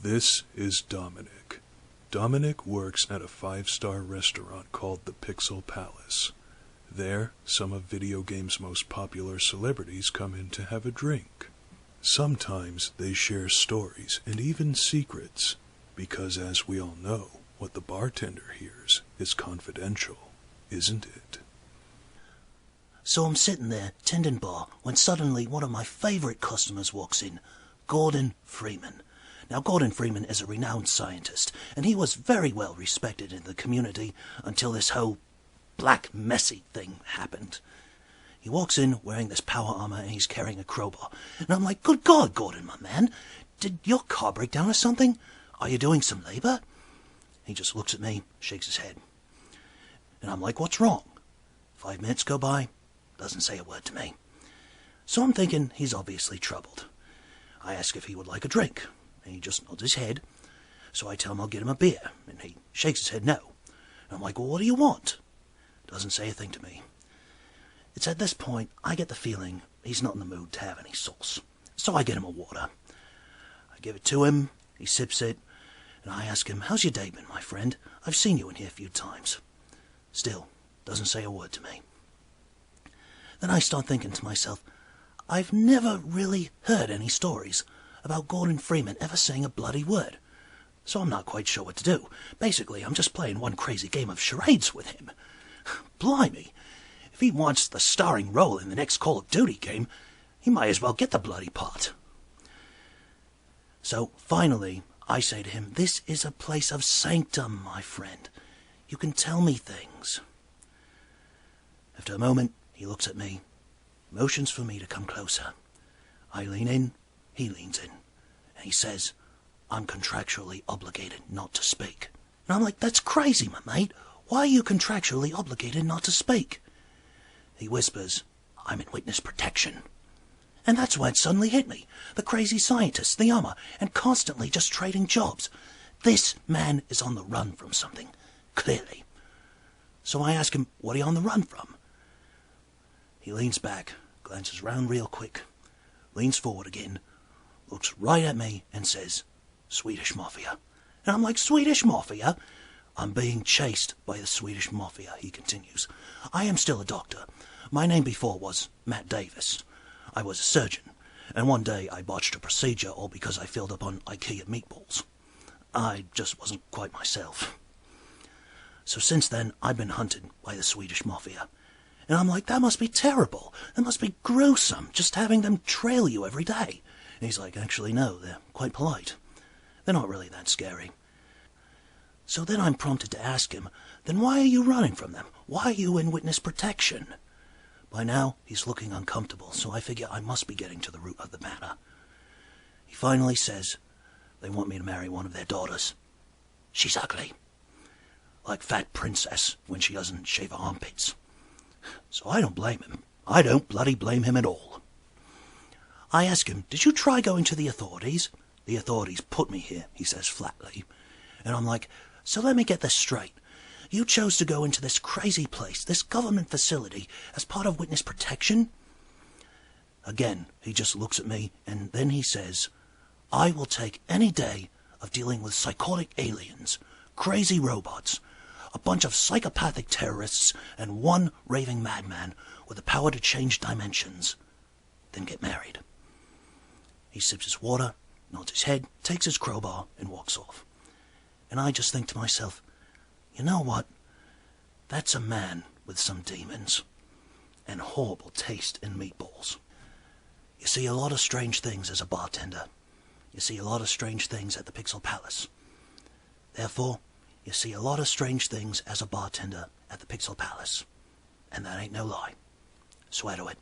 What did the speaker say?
This is Dominic. Dominic works at a 5-star restaurant called the Pixel Palace. There, some of video games' most popular celebrities come in to have a drink. Sometimes they share stories and even secrets, because as we all know, what the bartender hears is confidential, isn't it? So I'm sitting there, tending bar, when suddenly one of my favourite customers walks in, Gordon Freeman. Now, Gordon Freeman is a renowned scientist, and he was very well respected in the community until this whole black messy thing happened. He walks in wearing this power armor and he's carrying a crowbar. And I'm like, good God, Gordon, my man, did your car break down or something? Are you doing some labour? He just looks at me, shakes his head. And I'm like, what's wrong? 5 minutes go by, doesn't say a word to me. So I'm thinking he's obviously troubled. I ask if he would like a drink, and he just nods his head. So I tell him I'll get him a beer, and he shakes his head no. And I'm like, well, what do you want? Doesn't say a thing to me. It's at this point I get the feeling he's not in the mood to have any sauce. So I get him a water. I give it to him, he sips it, and I ask him, how's your day been, my friend? I've seen you in here a few times. Still, doesn't say a word to me. Then I start thinking to myself, I've never really heard any stories about Gordon Freeman ever saying a bloody word. So I'm not quite sure what to do. Basically, I'm just playing one crazy game of charades with him. Blimey, if he wants the starring role in the next Call of Duty game, he might as well get the bloody part. So finally, I say to him, this is a place of sanctum, my friend. You can tell me things. After a moment, he looks at me, motions for me to come closer. I lean in, he leans in, and he says, I'm contractually obligated not to speak. And I'm like, that's crazy, my mate. Why are you contractually obligated not to speak? He whispers, I'm in witness protection. And that's why it suddenly hit me. The crazy scientist, the armor, and constantly just trading jobs. This man is on the run from something, clearly. So I ask him, what are you on the run from? He leans back, glances round real quick, leans forward again, looks right at me and says, Swedish Mafia. And I'm like, Swedish Mafia? I'm being chased by the Swedish Mafia, he continues. I am still a doctor. My name before was Matt Davis. I was a surgeon, and one day I botched a procedure all because I filled up on IKEA meatballs. I just wasn't quite myself. So since then, I've been hunted by the Swedish Mafia. And I'm like, that must be terrible. That must be gruesome, just having them trail you every day. And he's like, actually, no, they're quite polite. They're not really that scary. So then I'm prompted to ask him, then why are you running from them? Why are you in witness protection? By now, he's looking uncomfortable, so I figure I must be getting to the root of the matter. He finally says, they want me to marry one of their daughters. She's ugly. Like Fat Princess when she doesn't shave her armpits. So I don't blame him. I don't bloody blame him at all. I ask him, did you try going to the authorities? The authorities put me here, he says flatly. And I'm like, so let me get this straight. You chose to go into this crazy place, this government facility, as part of witness protection? Again, he just looks at me, and then he says, I will take any day of dealing with psychotic aliens, crazy robots, a bunch of psychopathic terrorists, and one raving madman with the power to change dimensions, then get married. He sips his water, nods his head, takes his crowbar, and walks off. And I just think to myself, you know what? That's a man with some demons and horrible taste in meatballs. You see a lot of strange things as a bartender. You see a lot of strange things at the Pixel Palace. Therefore, you see a lot of strange things as a bartender at the Pixel Palace. And that ain't no lie. Swear to it.